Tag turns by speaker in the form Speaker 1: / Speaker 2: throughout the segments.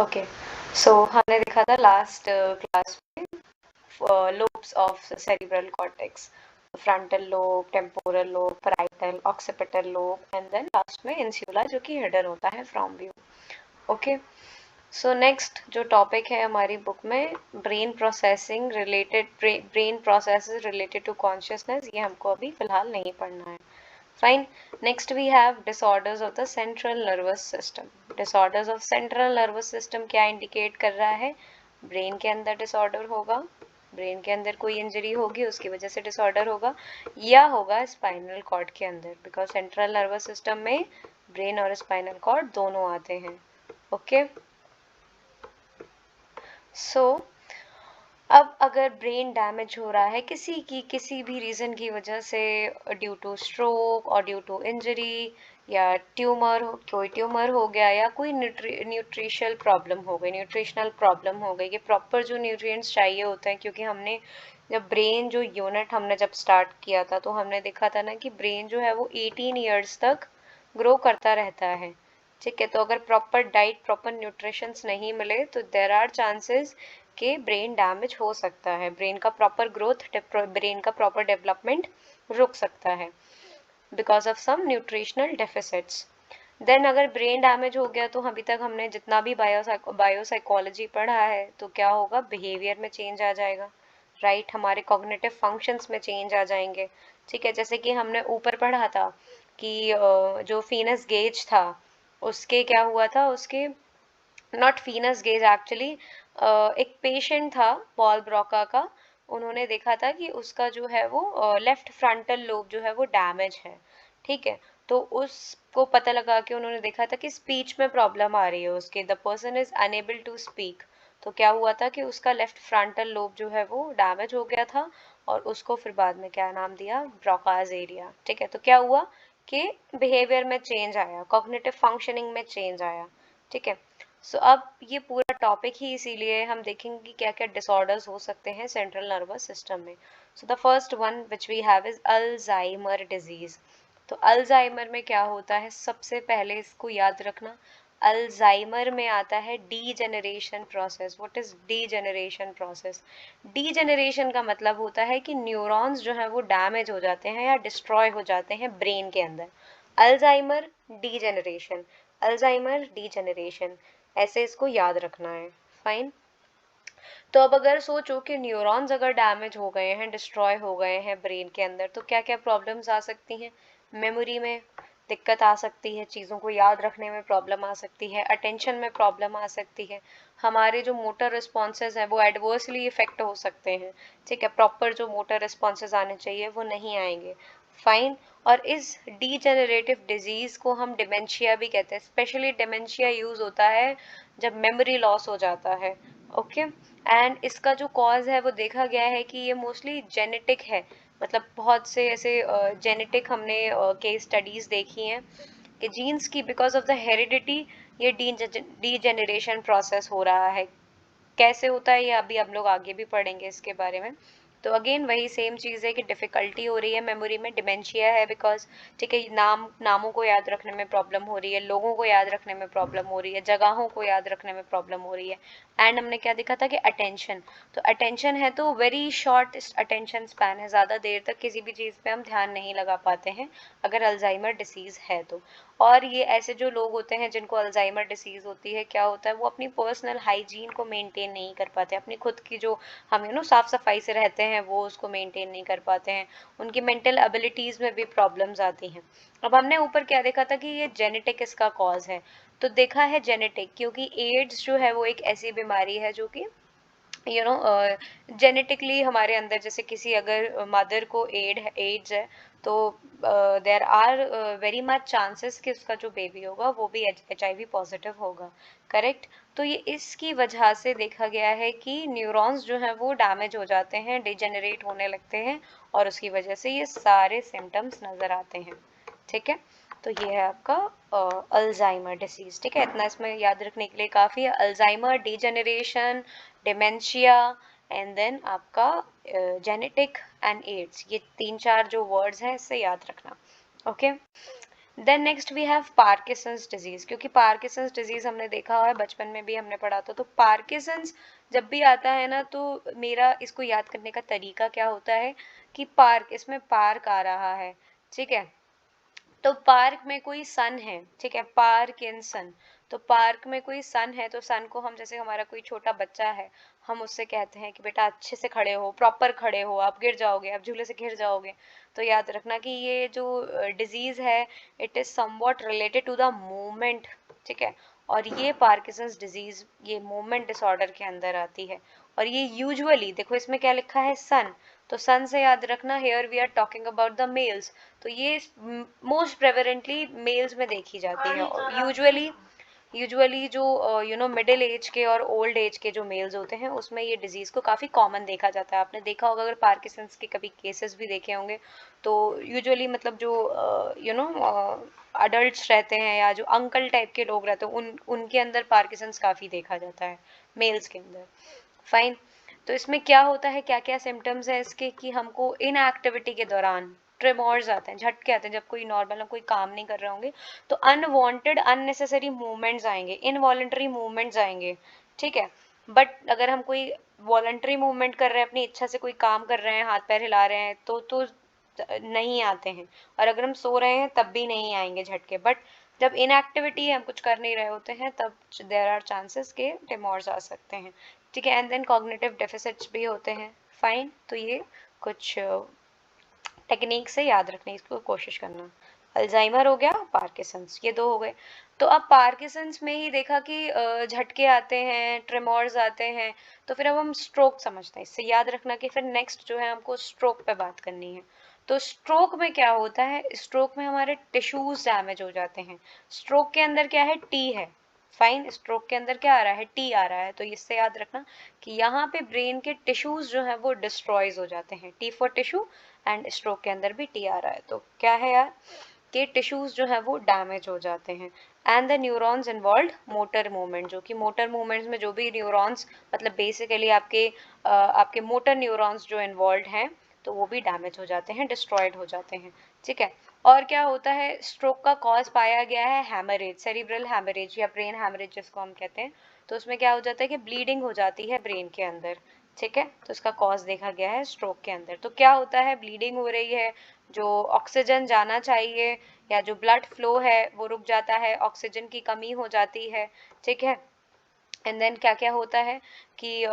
Speaker 1: Okay, सो हमने देखा था लास्ट क्लास में lobes of cerebral cortex, frontal lobe, temporal lobe, parietal, occipital lobe, and then last में insula जो कि hidden होता है from view. Okay, so next जो टॉपिक है हमारी बुक में brain processing related, brain processes related to consciousness, ये हमको अभी फिलहाल नहीं पढ़ना है. Fine. Next we have disorders of the central nervous system. Disorders of central nervous system क्या इंडिकेट कर रहा है? ब्रेन के अंदर डिसऑर्डर होगा, ब्रेन के अंदर कोई इंजरी होगी उसकी वजह से डिसऑर्डर होगा, या होगा स्पाइनल कॉर्ड के अंदर, बिकॉज सेंट्रल नर्वस सिस्टम में ब्रेन और स्पाइनल कॉर्ड दोनों आते हैं. ओके, सो अब अगर ब्रेन डैमेज हो रहा है किसी भी रीज़न की वजह से, ड्यू टू स्ट्रोक और ड्यू टू इंजरी, या कोई ट्यूमर हो गया, या कोई न्यूट्रिशनल प्रॉब्लम हो गई, न्यूट्रिशनल प्रॉब्लम हो गई कि प्रॉपर जो न्यूट्रिएंट्स चाहिए होते हैं, क्योंकि हमने जब ब्रेन जो यूनिट हमने जब स्टार्ट किया था तो हमने देखा था ना कि ब्रेन जो है वो 18 ईयर्स तक ग्रो करता रहता है. ठीक है, तो अगर प्रॉपर डाइट, प्रॉपर न्यूट्रिशंस नहीं मिले तो देर आर चांसेस कि ब्रेन डैमेज हो सकता है, ब्रेन का प्रॉपर ग्रोथ, ब्रेन का प्रॉपर डेवलपमेंट रुक सकता है because of some nutritional deficits. Then अगर ब्रेन डैमेज हो गया तो अभी तक हमने जितना भी बायोसाइकोलॉजी पढ़ा है तो क्या होगा, बिहेवियर में चेंज आ जाएगा, राइट. हमारे कॉग्निटिव फंक्शंस में चेंज आ जाएंगे. ठीक है, जैसे कि हमने ऊपर पढ़ा था कि जो फीनस गेज था उसके क्या हुआ था, उसके नॉट फीनस गेज एक्चुअली, एक पेशेंट था पॉल ब्रोका का, उन्होंने देखा था कि उसका जो है वो लेफ्ट फ्रंटल लोब जो है वो डैमेज है. ठीक है, तो उसको पता लगा कि उन्होंने देखा था कि स्पीच में प्रॉब्लम आ रही है उसके, the person is unable to speak. तो क्या हुआ था कि उसका लेफ्ट फ्रंटल लोब जो है वो डैमेज हो गया था और उसको फिर बाद में क्या नाम दिया, ब्रोकाज एरिया. ठीक है, तो क्या हुआ कि बिहेवियर में चेंज आया, कॉग्निटिव फंक्शनिंग में चेंज आया. ठीक है, सो अब ये पूरा टॉपिक ही इसीलिए हम देखेंगे कि क्या क्या डिसऑर्डर्स हो सकते हैं सेंट्रल नर्वस सिस्टम में. So the first one which we have is Alzheimer disease. तो अल्जाइमर में क्या होता है, सबसे पहले इसको याद रखना, अल्जाइमर में आता है degeneration process. What is degeneration process? Degeneration का मतलब होता है कि न्यूरॉन्स जो है वो डैमेज हो जाते हैं या डिस्ट्रॉय हो जाते हैं ब्रेन के अंदर. अल्जाइमर, डीजेनरेशन, अल्जाइमर, डीजेनरेशन, ऐसे इसको याद रखना है. फाइन. तो अब अगर सोचो कि न्यूरॉन्स अगर डैमेज हो गए हैं, डिस्ट्रॉय हो गए हैं ब्रेन के अंदर, तो क्या क्या प्रॉब्लम्स आ सकती हैं? मेमोरी में दिक्कत आ सकती है, चीज़ों को याद रखने में प्रॉब्लम आ सकती है, अटेंशन में प्रॉब्लम आ सकती है, हमारे जो मोटर रिस्पॉन्सेज हैं वो एडवर्सली इफेक्ट हो सकते हैं. ठीक है, प्रॉपर जो मोटर रिस्पॉन्सेज आने चाहिए वो नहीं आएंगे. फाइन. और इस डीजेनरेटिव डिजीज को हम डिमेंशिया भी कहते हैं. स्पेशली डिमेंशिया यूज होता है जब मेमोरी लॉस हो जाता है. ओके, एंड इसका जो कॉज है वो देखा गया है कि ये मोस्टली जेनेटिक है. मतलब बहुत से ऐसे जेनेटिक हमने केस स्टडीज देखी हैं कि जीन्स की, बिकॉज ऑफ द हेरिडिटी, ये डीजेनरेशन प्रोसेस हो रहा है. कैसे होता है ये अभी हम लोग आगे भी पढ़ेंगे इसके बारे में. तो अगेन वही सेम चीज़ है कि डिफ़िकल्टी हो रही है मेमोरी में, डिमेंशिया है बिकॉज. ठीक है, नामों को याद रखने में प्रॉब्लम हो रही है, लोगों को याद रखने में प्रॉब्लम हो रही है, जगहों को याद रखने में प्रॉब्लम हो रही है. एंड हमने क्या देखा था कि अटेंशन, तो अटेंशन है तो वेरी शॉर्ट अटेंशन स्पैन है, ज़्यादा देर तक किसी भी चीज़ पे हम ध्यान नहीं लगा पाते हैं अगर अल्जाइमर डिसीज़ है तो. और ये ऐसे जो लोग होते हैं जिनको अल्जाइमर डिसीज़ होती है, क्या होता है, वो अपनी पर्सनल हाइजीन को मेंटेन नहीं कर पाते, अपनी खुद की जो हम साफ सफाई से रहते हैं वो उसको मेंटेन नहीं कर पाते हैं, उनकी मेंटल एबिलिटीज़ में भी प्रॉब्लम्स आती हैं. अब हमने ऊपर क्या देखा था कि ये जेनेटिक इसका कॉज है, तो देखा है जेनेटिक, क्योंकि एड्स जो है वो एक ऐसी बीमारी है जो कि जेनेटिकली हमारे अंदर, जैसे किसी अगर मदर को एड्स है तो there are very much chances कि उसका जो बेबी होगा वो भी HIV पॉजिटिव होगा. करेक्ट. तो ये इसकी वजह से देखा गया है कि न्यूरॉन्स जो हैं वो डैमेज हो जाते हैं, डिजेनरेट होने लगते हैं, और उसकी वजह से ये सारे सिम्टम्स नज़र आते हैं. ठीक है, तो ये है आपका अल्जाइमर डिसीज. ठीक है, इतना इसमें याद रखने के लिए काफ़ी है. Alzheimer, degeneration, dementia, and then आपका जेनेटिक एंड एड्स, ये 3-4 जो वर्ड्स हैं इससे याद रखना. Okay, then next we have Parkinson's disease, क्योंकि पार्किंसंस डिजीज हमने देखा हुआ है, बचपन में भी हमने पढ़ा था। तो पार्किंसंस जब भी आता है ना, तो मेरा इसको याद करने का तरीका क्या होता है कि पार्क, इसमें पार्क आ रहा है, ठीक है, तो पार्क में कोई सन है, ठीक है, पार्क इन सन, तो पार्क में कोई सन है, तो सन को हम, जैसे हमारा कोई छोटा बच्चा है, हम उससे कहते हैं कि बेटा अच्छे से खड़े हो, प्रॉपर खड़े हो, आप गिर जाओगे, आप झूले से गिर जाओगे। तो याद रखना कि ये जो डिजीज है, it is somewhat related to the movement, ठीक है, और ये पार्किंसंस डिजीज ये मूवमेंट डिसऑर्डर के अंदर आती है। और ये यूजुअली देखो इसमें क्या लिखा है, सन, तो सन से याद रखना here we are talking about the males, तो ये मोस्ट प्रेवरेंटली मेल्स में देखी जाती है। और यूजुअली जो मिडिल एज के और ओल्ड एज के जो मेल्स होते हैं, उसमें ये डिजीज को काफी कॉमन देखा जाता है। आपने देखा होगा, अगर पार्किंसंस के कभी केसेस भी देखे होंगे, तो यूजुअली मतलब जो अडल्ट्स रहते हैं या जो अंकल टाइप के लोग रहते हैं, उनके अंदर पार्किंसंस काफी देखा जाता है, मेल्स के अंदर। फाइन। तो इसमें क्या होता है, क्या क्या सिम्टम्स है इसके, कि हमको इनएक्टिविटी के दौरान ट्रेमोर्स आते हैं, झटके आते हैं, जब कोई नॉर्मल कोई काम नहीं कर रहे होंगे, तो अनवांटेड अननेसेसरी मूवमेंट्स आएंगे, इनवॉलेंटरी मूवमेंट्स आएंगे, ठीक है। बट अगर हम कोई वॉलंटरी मूवमेंट कर रहे हैं, अपनी इच्छा से कोई काम कर रहे हैं, हाथ पैर हिला रहे हैं, तो नहीं आते हैं। और अगर हम सो रहे हैं तब भी नहीं आएंगे झटके। बट जब इनएक्टिविटी है, हम कुछ कर नहीं रहे होते हैं, तब देयर आर चांसेस के टिमोर्स आ सकते हैं, ठीक है। एंड देन कॉग्निटिव डेफिसिट्स भी होते हैं। फाइन। तो ये कुछ टेक्निक से याद रखने की कोशिश करना। अल्जाइमर हो गया, पार्किंसंस, ये दो हो गए। तो अब पार्किंसंस में ही देखा कि झटके आते हैं, ट्रेमोर्स आते हैं, तो फिर अब हम स्ट्रोक समझते हैं। इससे याद रखना कि फिर नेक्स्ट जो है हमको स्ट्रोक पे बात करनी है। तो स्ट्रोक में क्या होता है, स्ट्रोक में हमारे टिश्यूज डैमेज हो जाते हैं। स्ट्रोक के अंदर क्या है, टी है। फाइन। स्ट्रोक के अंदर क्या आ रहा है, टी आ रहा है। तो इससे याद रखना कि यहाँ पे ब्रेन के टिश्यूज जो है वो डिस्ट्रॉयज हो जाते हैं। T for tissue, and stroke के अंदर भी टी आ रहा है, तो क्या है यार, के टिश्यूज जो है वो डैमेज हो जाते हैं। And the neurons involve motor movement, जो कि मोटर मूवमेंट्स में जो भी न्यूरॉन्स, मतलब बेसिकली आपके मोटर न्यूरॉन्स जो इन्वॉल्व हैं, तो वो भी डैमेज हो जाते हैं, डिस्ट्रॉयड हो जाते हैं, ठीक है। और क्या होता है, स्ट्रोक का कॉज पाया गया है हैमरेज, सेरिब्रल हैमरेज या ब्रेन हैमरेज जिसको हम कहते हैं। तो उसमें क्या हो जाता है कि ब्लीडिंग हो जाती है ब्रेन के अंदर, ठीक है। तो इसका कॉज देखा गया है स्ट्रोक के अंदर। तो क्या होता है, ब्लीडिंग हो रही है, जो ऑक्सीजन जाना चाहिए या जो ब्लड फ्लो है वो रुक जाता है, ऑक्सीजन की कमी हो जाती है, ठीक है। एंड देन क्या क्या होता है कि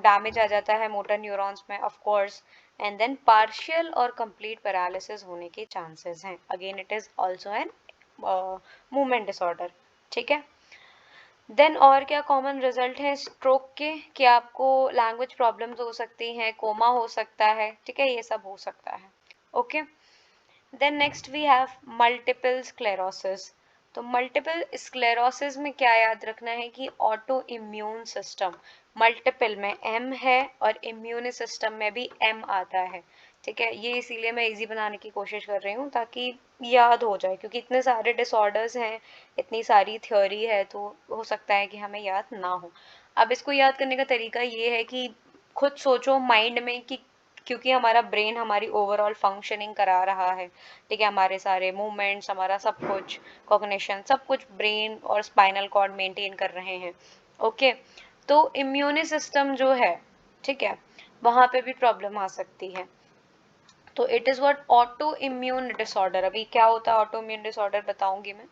Speaker 1: डैमेज आ जाता है मोटर न्यूरॉन्स में, of course. And then partial और कंप्लीट पैरालिसिस होने के चांसेस हैं। Again it is also an movement disorder, ठीक है। देन और क्या कॉमन रिजल्ट है स्ट्रोक के, कि आपको लैंग्वेज प्रॉब्लम्स हो सकती हैं, कोमा हो सकता है, ठीक है, ये सब हो सकता है। Okay. Then next we have multiple sclerosis. तो मल्टीपल स्क्लेरोसिस में क्या याद रखना है कि ऑटो इम्यून सिस्टम, मल्टीपल में एम है और इम्यून सिस्टम में भी एम आता है, ठीक है। ये इसीलिए मैं इजी बनाने की कोशिश कर रही हूँ ताकि याद हो जाए, क्योंकि इतने सारे डिसऑर्डर्स हैं, इतनी सारी थ्योरी है, तो हो सकता है कि हमें याद ना हो। अब इसको याद करने का तरीका ये है कि खुद सोचो माइंड में कि, क्योंकि हमारा ब्रेन हमारी ओवरऑल फंक्शनिंग करा रहा है, ठीक है, हमारे सारे मूवमेंट्स, हमारा सब कुछ, कॉग्निशन, सब कुछ ब्रेन और स्पाइनल कॉर्ड मेंटेन कर रहे हैं। ओके। तो इम्यून सिस्टम जो है, ठीक है, वहां पे भी प्रॉब्लम आ सकती है। तो it is what auto immune disorder. अभी क्या होता है ऑटो इम्यून डिसऑर्डर बताऊंगी मैं।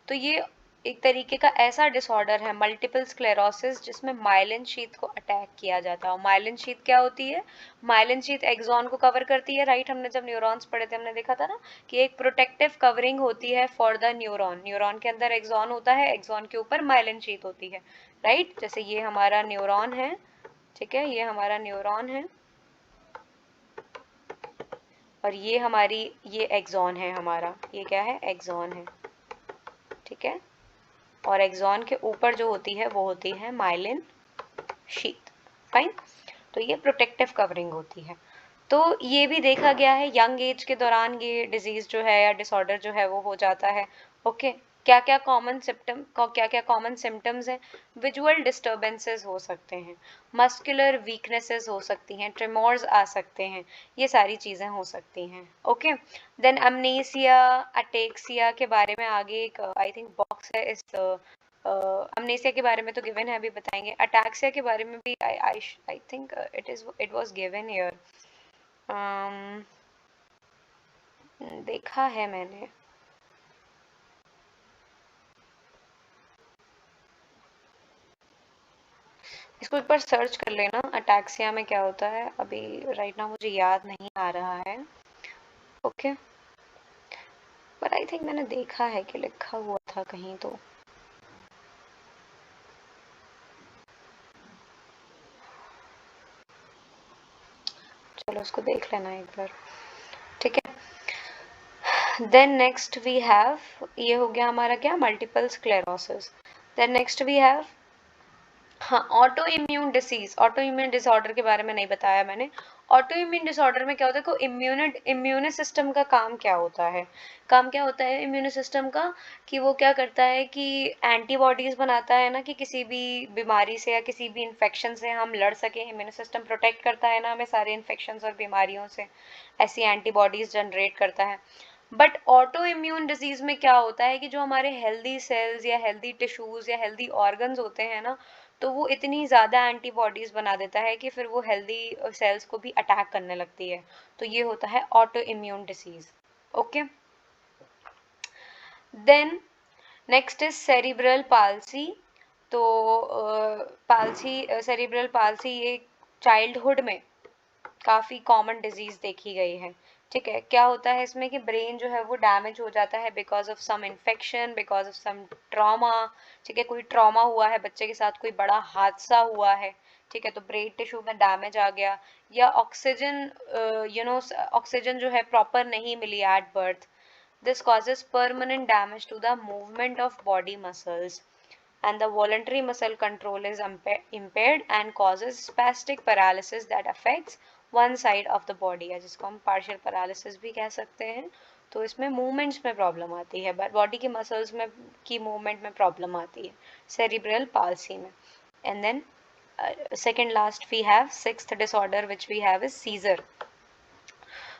Speaker 1: तो ये एक तरीके का ऐसा डिसऑर्डर है मल्टीपल स्क्लेरोसिस जिसमें माइलिन शीथ को अटैक किया जाता है। और माइलिन शीथ क्या होती है, माइलिन शीथ एक्सॉन को कवर करती है, राइट। हमने जब न्यूरॉन्स पढ़े थे हमने देखा था ना कि एक प्रोटेक्टिव कवरिंग होती है फॉर द न्यूरॉन। न्यूरॉन के अंदर एक्सॉन होता है, एक्सॉन के ऊपर माइलिन शीथ होती है, राइट। जैसे ये हमारा न्यूरॉन है, ठीक है, ये हमारा न्यूरॉन है और ये एक्सॉन है हमारा, ये क्या है, एक्सॉन है, ठीक है। और एक्सॉन के ऊपर जो होती है वो होती है माइलिन शीथ। फाइन। तो ये प्रोटेक्टिव कवरिंग होती है। तो ये भी देखा गया है यंग एज के दौरान ये डिजीज जो है या डिसऑर्डर जो है वो हो जाता है। ओके। क्या क्या कॉमन सिम्टम्स हैं? विजुअल डिस्टर्बेंसेस हो सकते हैं, मस्कुलर वीकनेसेस हो सकती हैं, ट्रेमोर्स आ सकते हैं, ये सारी चीज़ें हो सकती हैं। ओके, देन अमनेसिया, अटेक्सिया के बारे में आगे एक आई थिंक बॉक्स है इस अमनेसिया के बारे में तो गिवन है, अभी बताएंगे। अटैक्सिया के बारे में भी I think it was given here, देखा है मैंने। इसको एक बार सर्च कर लेना, अटैक्सिया में क्या होता है, अभी राइट नाउ मुझे याद नहीं आ रहा है। ओके, बट आई थिंक मैंने देखा है कि लिखा हुआ था कहीं तो। चलो उसको देख लेना एक बार, ठीक है। देन नेक्स्ट वी हैव, ये हो गया हमारा क्या, multiple sclerosis. Then next we have, हाँ, auto immune disease. Autoimmune disorder के बारे में नहीं बताया मैंने। ऑटो इम्यून डिसऑर्डर में क्या होता है, को इम्यून सिस्टम का काम क्या होता है, काम क्या होता है इम्यून सिस्टम का, कि वो क्या करता है कि एंटीबॉडीज बनाता है ना, कि किसी भी बीमारी से या किसी भी इन्फेक्शन से हम लड़ सके। इम्यून सिस्टम प्रोटेक्ट करता है ना हमें सारे इन्फेक्शन और बीमारियों से, ऐसी एंटीबॉडीज जनरेट करता है। बट ऑटो इम्यून डिजीज में क्या होता है कि जो हमारे हेल्दी सेल्स या हेल्दी टिश्यूज या हेल्दी ऑर्गन्स होते हैं ना, तो वो इतनी ज़्यादा एंटीबॉडीज बना देता है कि फिर वो हेल्दी सेल्स को भी अटैक करने लगती है। तो ये होता है auto immune disease. Okay, then next is cerebral palsy. तो सेरिब्रल पाल्सी ये चाइल्डहुड में काफ़ी कॉमन डिजीज देखी गई है। ठीक है, क्या होता है इसमें कि ब्रेन जो है वो डैमेज हो जाता है because of some infection, because of some trauma. ठीक है, कोई ट्रॉमा हुआ है बच्चे के साथ, कोई बड़ा हादसा हुआ है, ठीक है, तो ब्रेन टिश्यू में डैमेज आ गया, या ऑक्सीजन ऑक्सीजन जो है प्रॉपर नहीं मिली at birth. This causes permanent damage to the movement of body muscles, and the voluntary muscle control is impaired and causes spastic paralysis that affects one side of the body, या जिसको हम partial paralysis भी कह सकते हैं। तो इसमें movements में प्रॉब्लम आती है, बॉडी की मसल्स में की मूवमेंट में प्रॉब्लम आती है सेरिब्रल पाल्सी में। And then second last we have sixth disorder which we have is seizure.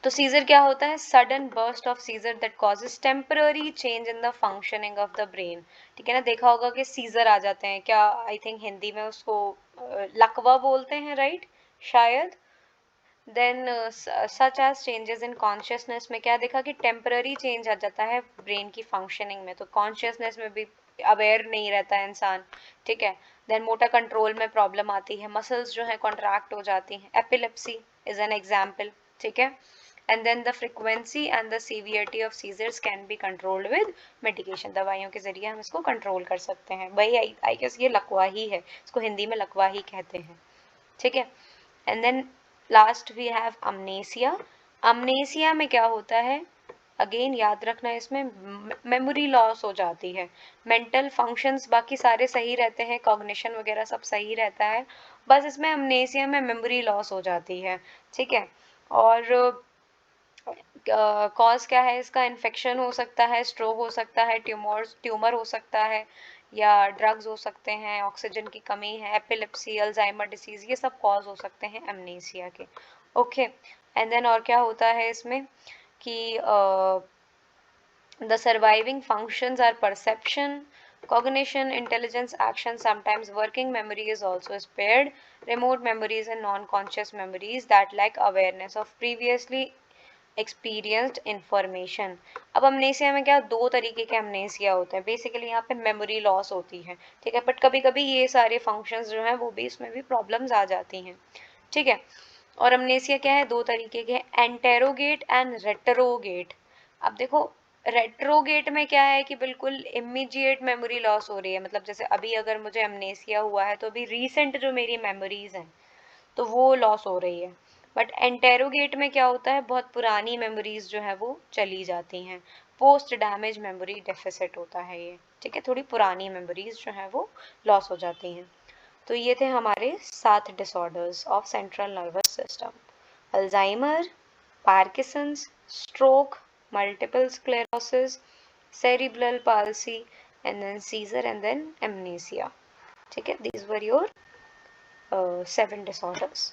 Speaker 1: तो सीजर क्या होता है, sudden burst of seizure that causes temporary change in the functioning of the brain. ठीक है ना, देखा होगा कि सीजर आ जाते हैं, क्या आई थिंक हिंदी में उसको लकवा बोलते हैं, राइट, शायद। Then such as changes in consciousness में क्या देखा कि टेम्पररी चेंज आ जाता है ब्रेन की फंक्शनिंग में, तो कॉन्शियसनेस में भी अवेयर नहीं रहता है इंसान। ठीक है, देन मोटर कंट्रोल में प्रॉब्लम आती है, मसल्स जो है कॉन्ट्रैक्ट हो जाती हैं, एपिलेप्सी इज एन एग्जाम्पल। ठीक है, and then the frequency and the severity of seizures can be controlled with medication। दवाइयों के जरिए हम इसको कंट्रोल कर सकते हैं। भाई आई गेस ये लकवा ही है, इसको हिंदी में लकवा ही कहते हैं। ठीक है, and then last we have amnesia. Amnesia में क्या होता है, अगेन याद रखना, इसमें मेमोरी लॉस हो जाती है, मेंटल फंक्शंस बाकी सारे सही रहते हैं, कॉग्निशन वगैरह सब सही रहता है, बस इसमें अमनेसिया में मेमोरी लॉस हो जाती है। ठीक है, और कॉज क्या है इसका, इन्फेक्शन हो सकता है, स्ट्रोक हो सकता है, ट्यूमर हो सकता है, या ड्रग्स हो सकते हैं, ऑक्सीजन की कमी है, एपिलेप्सी, अल्जाइमर डिसीज, ये सब कॉज हो सकते हैं एमनेसिया के। ओके, एंड देन और क्या होता है इसमें कि the surviving functions are perception, cognition, intelligence, action. Sometimes working memory is also spared. Remote memories and non-conscious memories that lack awareness of previously experienced information। अब अमनेसिया में क्या, दो तरीके के अमनेसिया होते हैं बेसिकली, यहाँ पे मेमोरी लॉस होती है। ठीक है, बट कभी कभी ये सारे फंक्शंस जो हैं वो भी इसमें भी प्रॉब्लम्स आ जाती हैं। ठीक है, और अमनेसिया क्या है, दो तरीके के, एंटेरोगेट एंड रेट्रोगेट। अब देखो, रेट्रोगेट में क्या है कि बिल्कुल इमीडिएट मेमोरी लॉस हो रही है, मतलब जैसे अभी अगर मुझे अमनेसिया हुआ है तो अभी रीसेंट जो मेरी मेमोरीज हैं तो वो लॉस हो रही है। बट एंटेरोगेट में क्या होता है, बहुत पुरानी मेमोरीज जो है वो चली जाती हैं, पोस्ट डैमेज मेमोरी डेफिसिट होता है ये। ठीक है, थोड़ी पुरानी मेमोरीज जो है वो लॉस हो जाती हैं। तो ये थे हमारे 7 disorders of central nervous system: Alzheimer, Parkinson's, stroke, multiple sclerosis, cerebral palsy, and then seizure, and then amnesia. ठीक है, these were your 7 disorders.